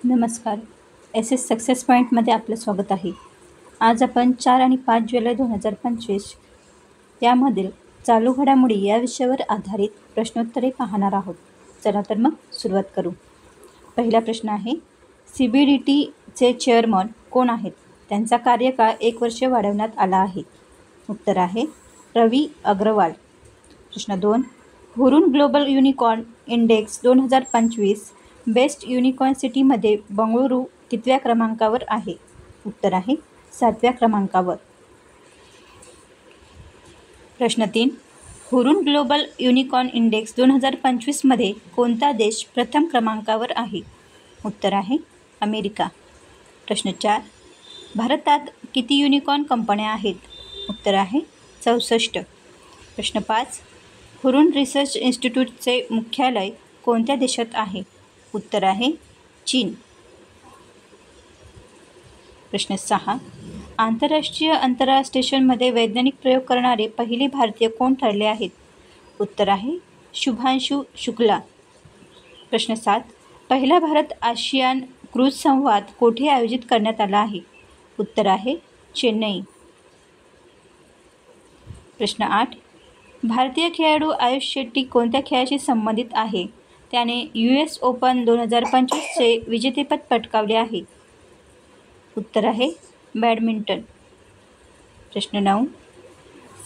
नमस्कार. S success पॉईंटमध्ये आपलं स्वागत आहे. आज आपण 4 आणि 5 जुलै 2025 यामधील चालू घडामोडी या विषयावर आधारित प्रश्नोत्तरे पाहणार आहोत. चला तर मग सुरुवात करू. पहिला प्रश्न आहे, CBDTचे चेअरमन कोण आहेत? त्यांचा कार्यकाळ 1 वर्ष वाढवण्यात आला आहे. उत्तर आहे रवी अग्रवाल. प्रश्न 2, Hurun global unicorn index 2025 best unicorn सिटीमध्ये बंगळुरू कितव्या क्रमांकावर आहे? उत्तर आहे 7व्या क्रमांकावर. प्रश्न 3, हुरून ग्लोबल युनिकॉर्न इंडेक्स 2025 मध्ये कोणता देश प्रथम क्रमांकावर आहे? उत्तर आहे अमेरिका. प्रश्न 4, भारतात किती युनिकॉर्न कंपन्या आहेत? उत्तर आहे 64. प्रश्न 5, हुरून रिसर्च इन्स्टिट्यूटचे मुख्यालय कोणत्या देशात आहे? उत्तर आहे चीन. प्रश्न 6, आंतरराष्ट्रीय अंतराळ स्टेशनमध्ये वैज्ञानिक प्रयोग करणारे पहिले भारतीय कोण ठरले आहेत? उत्तर आहे शुभांशु शुक्ला. प्रश्न 7, पहिला भारत आशियान क्रूझ संवाद कोठे आयोजित करण्यात आला आहे? उत्तर आहे चेन्नई. प्रश्न 8, भारतीय खेळाडू आयुष शेट्टी कोणत्या खेळाशी संबंधित आहे? त्याने US ओपन 2025चे विजेतेपद पटकावले आहे. उत्तर आहे बॅडमिंटन. प्रश्न 9,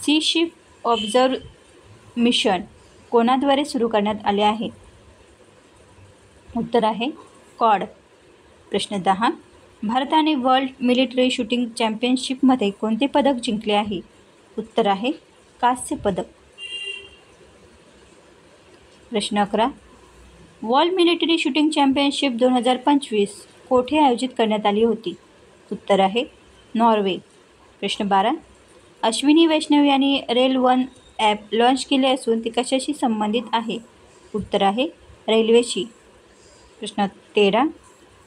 सी शिप ऑब्झर्व्ह मिशन कोणाद्वारे सुरू करण्यात आले आहे? उत्तर आहे कॉड. प्रश्न 10, भारताने वर्ल्ड मिलिटरी शूटिंग चॅम्पियनशिपमध्ये कोणते पदक जिंकले आहे? उत्तर आहे कांस्य पदक. प्रश्न 11, वर्ल्ड मिलिटरी शूटिंग चॅम्पियनशिप 2025 कोठे आयोजित करण्यात आली होती? उत्तर आहे नॉर्वे. प्रश्न 12, अश्विनी वैष्णव यांनी रेल1 ॲप लॉन्च केले असून ती कशाशी संबंधित आहे? उत्तर आहे रेल्वेशी. प्रश्न 13,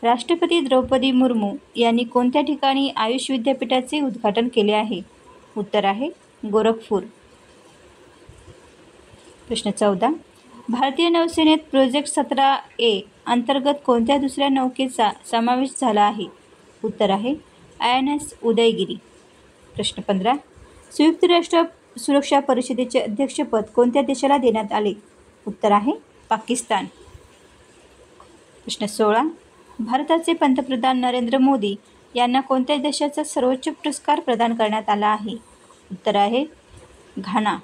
राष्ट्रपती द्रौपदी मुर्मू यांनी कोणत्या ठिकाणी आयुष विद्यापीठाचे उद्घाटन केले आहे? उत्तर आहे गोरखपूर. प्रश्न 14, भारतीय नौसेनेत प्रोजेक्ट 17A अंतर्गत कोणत्या दुसऱ्या नौकेचा समावेश झाला आहे? उत्तर आहे INS उदयगिरी. प्रश्न 15, संयुक्त राष्ट्र सुरक्षा परिषदेचे अध्यक्षपद कोणत्या देशाला देण्यात आले? उत्तर आहे पाकिस्तान. प्रश्न 16, भारताचे पंतप्रधान नरेंद्र मोदी यांना कोणत्या देशाचा सर्वोच्च पुरस्कार प्रदान करण्यात आला आहे? उत्तर आहे घाना.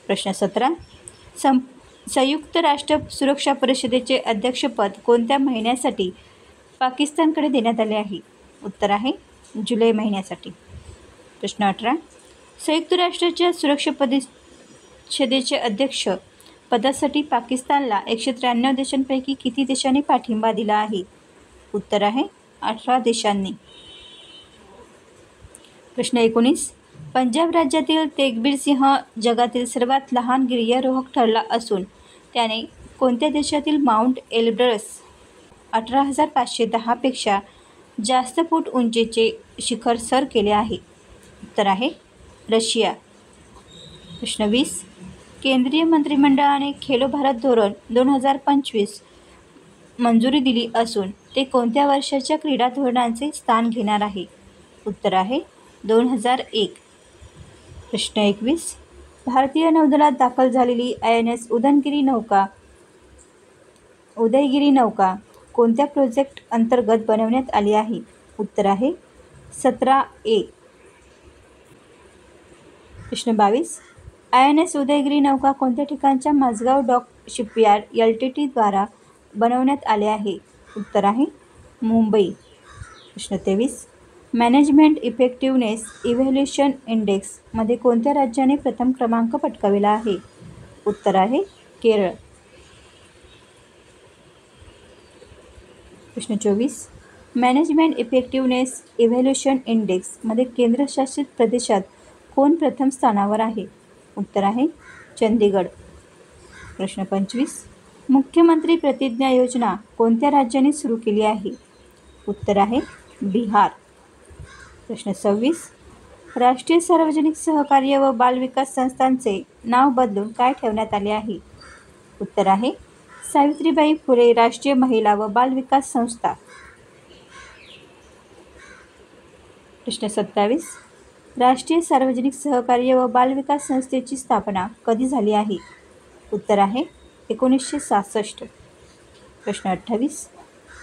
प्रश्न 17, संयुक्त राष्ट्र सुरक्षा परिषदेचे अध्यक्षपद कोणत्या महिन्यासाठी पाकिस्तानकडे देण्यात आले आहे? उत्तर आहे जुलै महिन्यासाठी. प्रश्न 18, संयुक्त राष्ट्राच्या सुरक्षा परिषदेचे अध्यक्ष पदासाठी पाकिस्तानला 193 देशांपैकी किती देशांनी पाठिंबा दिला आहे? उत्तर आहे 18 देशांनी. प्रश्न 19, पंजाब राज्यातील तेगबीर सिंह जगातील सर्वात लहान गिर्यारोहक ठरला असून त्याने कोणत्या देशातील माउंट एल्ब्रस 18,510 पेक्षा जास्त फूट उंचीचे शिखर सर केले आहे? उत्तर आहे रशिया. प्रश्न 20, केंद्रीय मंत्रिमंडळाने खेलो भारत धोरण 2025 मंजुरी दिली असून ते कोणत्या वर्षाच्या क्रीडा धोरणांचे स्थान घेणार आहे? उत्तर आहे 2001. प्रश्न 21, भारतीय नौदलात दाखल झालेली INS उदयगिरी नौका कोणत्या प्रोजेक्ट अंतर्गत बनवण्यात आली आहे? उत्तर आहे 17A. प्रश्न 22, INS उदयगिरी नौका कोणत्या ठिकाणच्या माझगाव डॉक शिपयार्ड LTT द्वारा बनवण्यात आले आहे? उत्तर आहे मुंबई. प्रश्न 23, मॅनेजमेंट इफेक्टिव्हनेस इव्हॅल्युएशन इंडेक्स मध्ये कोणत्या राज्याने प्रथम क्रमांक पटकाविला आहे? उत्तर आहे केरळ. प्रश्न 24, मॅनेजमेंट इफेक्टिव्हनेस इव्हॅल्युएशन इंडेक्स मध्ये केंद्रशासित प्रदेशात कोण प्रथम स्थानावर आहे? उत्तर आहे चंदीगड. प्रश्न 25, मुख्यमंत्री प्रतिज्ञा योजना कोणत्या राज्याने सुरू केली आहे? उत्तर आहे बिहार. प्रश्न 26, राष्ट्रीय सार्वजनिक सहकार्य व बाल विकास संस्थांचे नाव बदलून काय ठेवण्यात आले आहे? उत्तर आहे सावित्रीबाई फुले राष्ट्रीय महिला व बाल विकास संस्था. प्रश्न 27. राष्ट्रीय सार्वजनिक सहकार्य व बाल विकास संस्थेची स्थापना कधी झाली आहे? उत्तर आहे 1966. प्रश्न 28.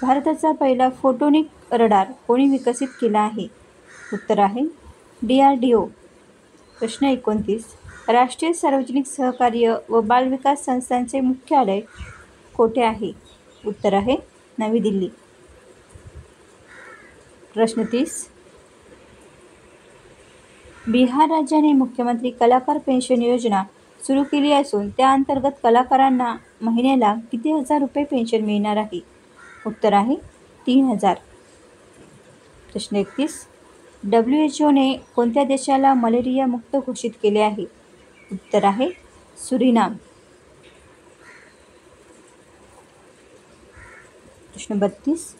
भारताचा पहिला फोटोनिक रडार कोणी विकसित केला आहे? उत्तर आहे DRDO. प्रश्न 29. राष्ट्रीय सार्वजनिक सहकार्य व बाल विकास संस्थांचे मुख्यालय कोठे आहे? उत्तर आहे नवी दिल्ली. प्रश्न 30. बिहार राज्याने मुख्यमंत्री कलाकार पेन्शन योजना सुरू केली असून त्या अंतर्गत कलाकारांना महिन्याला किती हजार रुपये पेन्शन मिळणार आहे? उत्तर आहे 3000. प्रश्न 31. WHO कोणत्या देशाला मलेरिया मुक्त घोषित केले आहे? उत्तर आहे सुरिनाम. प्रश्न 32.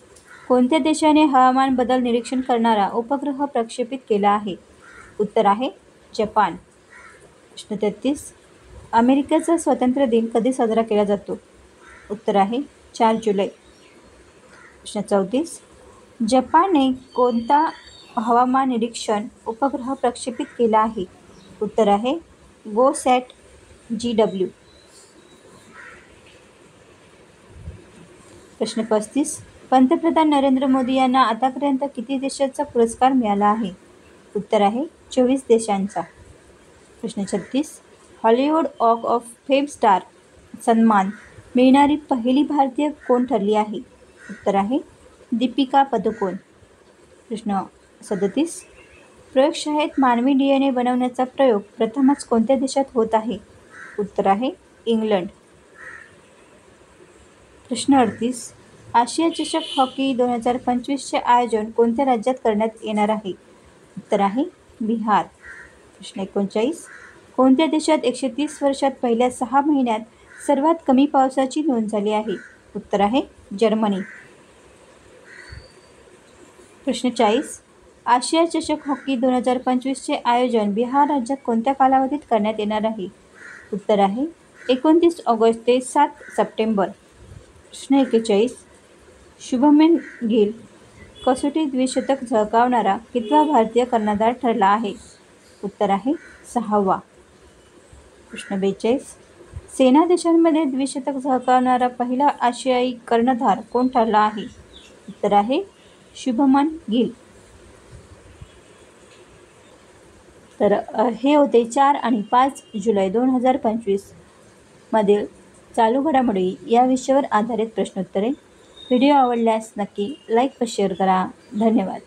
कोणत्या देशाने हवामान बदल निरीक्षण करणारा उपग्रह प्रक्षेपित केला आहे? उत्तर आहे जपान. प्रश्न 33. अमेरिकेचा स्वातंत्र्य दिन कधी साजरा केला जातो? उत्तर आहे 4 जुलै. प्रश्न 34. जपानने कोणता हवामान निरीक्षण उपग्रह प्रक्षेपित केला आहे? उत्तर आहे GoSat GW. प्रश्न 35. पंतप्रधान नरेंद्र मोदी यांना आतापर्यंत किती देशांचा पुरस्कार मिळाला आहे? उत्तर आहे 24 देशांचा. प्रश्न 36. Hollywood walk of fame star सन्मान मिळणारी पहिली भारतीय कोण ठरली आहे? उत्तर आहे दीपिका पदुकोण. प्रश्न 37. प्रयोगशाळेत मानवी DNA बनवण्याचा प्रयोग प्रथमच कोणत्या देशात होत आहे? उत्तर आहे इंग्लंड. प्रश्न 38. आशिया चषक हॉकी 2025चे आयोजन कोणत्या राज्यात करण्यात येणार आहे? उत्तर आहे बिहार. प्रश्न 39. कोणत्या देशात 130 वर्षात पहिल्या 6 महिन्यात सर्वात कमी पावसाची नोंद झाली आहे? उत्तर आहे जर्मनी. प्रश्न 40. आशिया चषक हॉकी 2025चे आयोजन बिहार राज्यात कोणत्या कालावधीत करण्यात येणार आहे? उत्तर आहे 29 ऑगस्ट ते 7 सप्टेंबर. प्रश्न 41. शुभमन गिल कसोटी द्विशतक झळकावणारा कितवा भारतीय कर्णधार ठरला आहे? उत्तर आहे 6वा. प्रश्न 42. सेना देशांमध्ये द्विशतक झळकावणारा पहिला आशियाई कर्णधार कोण ठरला आहे? उत्तर आहे शुभमन गिल. तर हे होते 4 आणि 5 जुलै 2025 मधील चालू घडामोडी या विषयावर आधारित प्रश्नोत्तरे. व्हिडिओ आवडल्यास नक्की लाईक व शेअर करा. धन्यवाद.